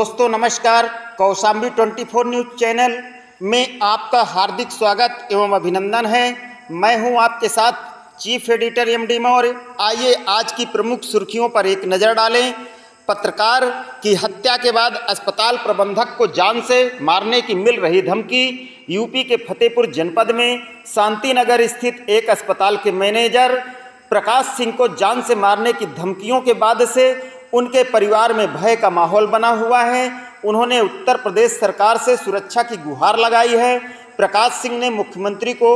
दोस्तों नमस्कार। Kaushambi 24 news channel में आपका हार्दिक स्वागत एवं अभिनंदन है। मैं हूं आपके साथ चीफ एडिटर एमडी मौर्य। आइए आज की प्रमुख सुर्खियों पर एक नज़र डालें। पत्रकार की हत्या के बाद अस्पताल प्रबंधक को जान से मारने की मिल रही धमकी। यूपी के फतेहपुर जनपद में शांति नगर स्थित एक अस्पताल के मैनेजर प्रकाश सिंह को जान से मारने की धमकियों के बाद से उनके परिवार में भय का माहौल बना हुआ है। उन्होंने उत्तर प्रदेश सरकार से सुरक्षा की गुहार लगाई है। प्रकाश सिंह ने मुख्यमंत्री को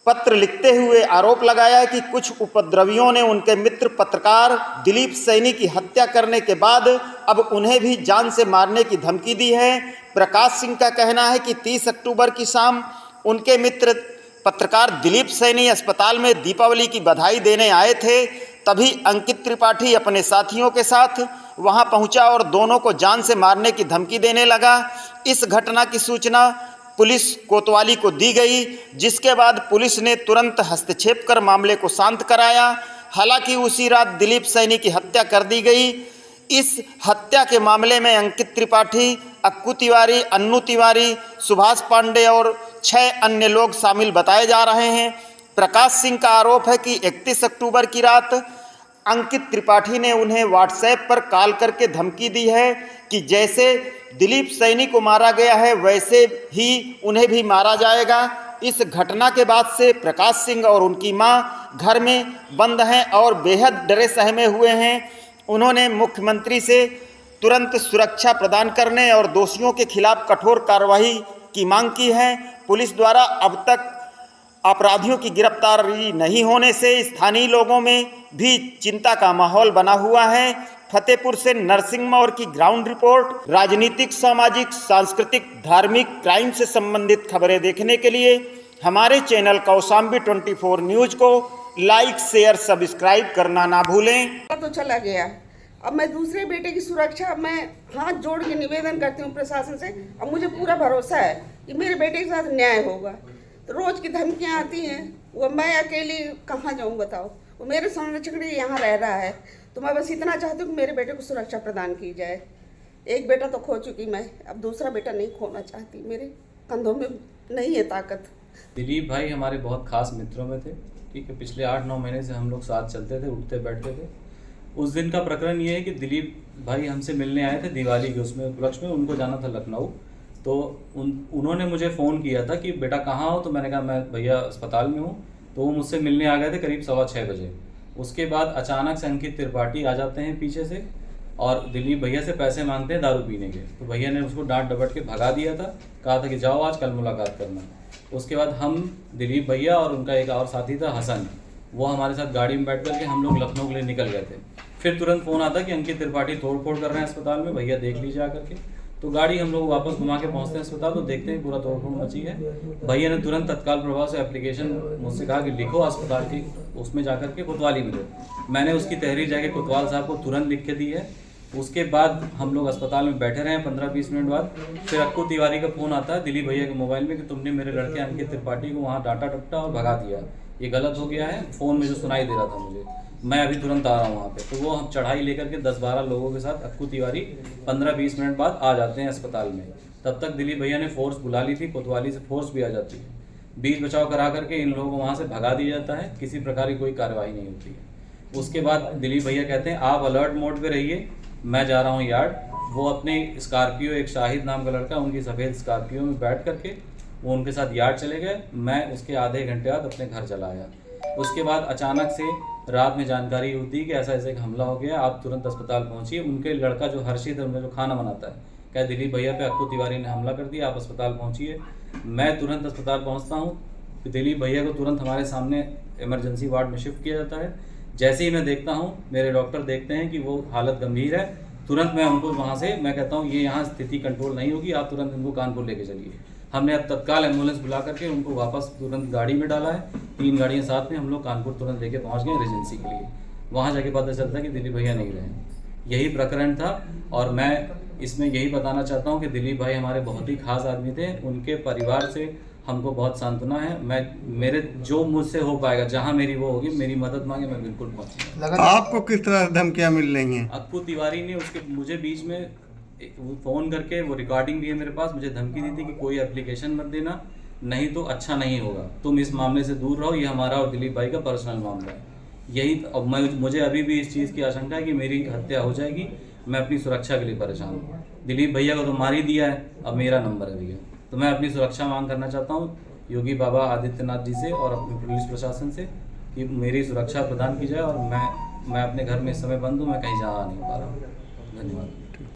पत्र लिखते हुए आरोप लगाया कि कुछ उपद्रवियों ने उनके मित्र पत्रकार दिलीप सैनी की हत्या करने के बाद अब उन्हें भी जान से मारने की धमकी दी है। प्रकाश सिंह का कहना है कि 30 अक्टूबर की शाम उनके मित्र पत्रकार दिलीप सैनी अस्पताल में दीपावली की बधाई देने आए थे। तभी अंकित त्रिपाठी अपने साथियों के साथ वहां पहुंचा और दोनों को जान से मारने की धमकी देने लगा। इस घटना की सूचना पुलिस कोतवाली को दी गई, जिसके बाद पुलिस ने तुरंत हस्तक्षेप कर मामले को शांत कराया। हालांकि उसी रात दिलीप सैनी की हत्या कर दी गई। इस हत्या के मामले में अंकित त्रिपाठी, अक्कू तिवारी, अन्नू तिवारी, सुभाष पांडे और 6 अन्य लोग शामिल बताए जा रहे हैं। प्रकाश सिंह का आरोप है कि 31 अक्टूबर की रात अंकित त्रिपाठी ने उन्हें व्हाट्सएप पर कॉल करके धमकी दी है कि जैसे दिलीप सैनी को मारा गया है वैसे ही उन्हें भी मारा जाएगा। इस घटना के बाद से प्रकाश सिंह और उनकी मां घर में बंद हैं और बेहद डरे सहमे हुए हैं। उन्होंने मुख्यमंत्री से तुरंत सुरक्षा प्रदान करने और दोषियों के खिलाफ कठोर कार्रवाई की मांग की है। पुलिस द्वारा अब तक अपराधियों की गिरफ्तारी नहीं होने से स्थानीय लोगों में भी चिंता का माहौल बना हुआ है। फतेहपुर से नरसिंह मौर्य की ग्राउंड रिपोर्ट। राजनीतिक, सामाजिक, सांस्कृतिक, धार्मिक, क्राइम से संबंधित खबरें देखने के लिए हमारे चैनल कौशाम्बी 24 न्यूज़ को लाइक, शेयर, सब्सक्राइब करना ना भूलें। तो चला गया। अब मैं दूसरे बेटे की सुरक्षा मैं हाथ जोड़ के निवेदन करती हूँ प्रशासन से। अब मुझे पूरा भरोसा है कि मेरे बेटे के साथ न्याय होगा। तो रोज की धमकियाँ आती हैं, वो मैं अकेली कहाँ जाऊँ बताओ। वो मेरे संरक्षक यहाँ रह रहा है, तो मैं बस इतना चाहती हूँ कि मेरे बेटे को सुरक्षा प्रदान की जाए। एक बेटा तो खो चुकी मैं, अब दूसरा बेटा नहीं खोना चाहती। मेरे कंधों में नहीं है ताकत। दिलीप भाई हमारे बहुत खास मित्रों में थे, ठीक है। पिछले 8-9 महीने से हम लोग साथ चलते थे, उठते बैठते थे। उस दिन का प्रकरण ये है कि दिलीप भाई हमसे मिलने आए थे दिवाली के उसमें उपलक्ष्य में। उनको जाना था लखनऊ, तो उन्होंने मुझे फ़ोन किया था कि बेटा कहाँ हो। तो मैंने कहा मैं भैया अस्पताल में हूँ। तो वो मुझसे मिलने आ गए थे करीब 6:15 बजे। उसके बाद अचानक से अंकित त्रिपाठी आ जाते हैं पीछे से और दिलीप भैया से पैसे मांगते हैं दारू पीने के। तो भैया ने उसको डांट डपट के भगा दिया था, कहा था कि जाओ आज कल मुलाकात करना। उसके बाद हम, दिलीप भैया और उनका एक और साथी था हसन, वो हमारे साथ गाड़ी में बैठ करके हम लोग लखनऊ के लिए निकल गए थे। फिर तुरंत फ़ोन आता कि अंकित त्रिपाठी तोड़ फोड़ कर रहे हैं अस्पताल में, भैया देख लीजिए आकर के। तो गाड़ी हम लोग वापस घुमा के पहुंचते हैं अस्पताल, तो देखते हैं पूरा तोड़ फोड़ मची है। भैया ने तुरंत तत्काल प्रभाव से एप्लीकेशन मुझसे कहा कि लिखो अस्पताल की, उसमें जाकर के कोतवाली में दो। मैंने उसकी तहरीर जाके कोतवाल साहब को तुरंत लिख के दी है। उसके बाद हम लोग अस्पताल में बैठे रहे 15-20 मिनट बाद फिर अक्कू तिवारी का फ़ोन आता है दिलीप भैया के मोबाइल में कि तुमने मेरे लड़के अंकित त्रिपाठी को वहाँ डांटा डपटा और भगा दिया, ये गलत हो गया है। फ़ोन में जो सुनाई दे रहा था मुझे, मैं अभी तुरंत आ रहा हूँ वहाँ पे। तो वो हम चढ़ाई लेकर के 10-12 लोगों के साथ अक्कू तिवारी 15-20 मिनट बाद आ जाते हैं अस्पताल में। तब तक दिलीप भैया ने फोर्स बुला ली थी, कोतवाली से फोर्स भी आ जाती है। बीच बचाव करा करके इन लोगों को वहाँ से भगा दिया जाता है, किसी प्रकार की कोई कार्रवाई नहीं होती है। उसके बाद दिलीप भैया कहते हैं आप अलर्ट मोड पे रहिए, मैं जा रहा हूँ यार्ड। वो अपने स्कॉर्पियो, एक शाहिद नाम का लड़का, उनकी सफ़ेद स्कॉर्पियो में बैठ करके वो उनके साथ यार्ड चले गए। मैं उसके आधे घंटे बाद अपने घर चला आया। उसके बाद अचानक से रात में जानकारी होती कि ऐसा ऐसे एक हमला हो गया, आप तुरंत अस्पताल पहुंचिए। उनके लड़का जो हर्षित है, उनका जो खाना बनाता है, क्या दिलीप भैया पे अक्कू तिवारी ने हमला कर दिया, आप अस्पताल पहुंचिए। मैं तुरंत अस्पताल पहुंचता हूं। दिलीप भैया को तुरंत हमारे सामने इमरजेंसी वार्ड में शिफ्ट किया जाता है। जैसे ही मैं देखता हूँ, मेरे डॉक्टर देखते हैं कि वो हालत गंभीर है, तुरंत मैं उनको वहाँ से मैं कहता हूँ ये यहाँ स्थिति कंट्रोल नहीं होगी, आप तुरंत इनको कानपुर लेके चलिए। हमने अब तत्काल एम्बुलेंस बुला करके उनको वापस तुरंत गाड़ी में डाला है। 3 गाड़ियाँ साथ में हम लोग कानपुर तुरंत लेके पहुँच गए रेजेंसी के लिए। वहाँ जाके पता चलता है कि दिलीप भैया नहीं रहे। यही प्रकरण था और मैं इसमें यही बताना चाहता हूँ कि दिलीप भाई हमारे बहुत ही खास आदमी थे। उनके परिवार से हमको बहुत सांत्वना है। मैं मेरे जो मुझसे हो पाएगा, जहाँ मेरी वो होगी, मेरी मदद मांगे मैं बिल्कुल पहुँचूंगा। आपको किस तरह धमकियाँ मिल रही हैं? अक्कू तिवारी ने मुझे बीच में वो फ़ोन करके, वो रिकॉर्डिंग भी है मेरे पास, मुझे धमकी दी थी कि कोई एप्लीकेशन मत देना, नहीं तो अच्छा नहीं होगा, तुम इस मामले से दूर रहो, ये हमारा और दिलीप भाई का पर्सनल मामला है। यही अब मुझे अभी भी इस चीज़ की आशंका है कि मेरी हत्या हो जाएगी। मैं अपनी सुरक्षा के लिए परेशान हूँ। दिलीप भैया को तो मार ही दिया है, अब मेरा नंबर है भैया, तो मैं अपनी सुरक्षा मांग करना चाहता हूँ योगी बाबा आदित्यनाथ जी से और अपने पुलिस प्रशासन से कि मेरी सुरक्षा प्रदान की जाए और मैं अपने घर में इस समय बंद हूँ, मैं कहीं जा नहीं पा रहा हूँ। धन्यवाद।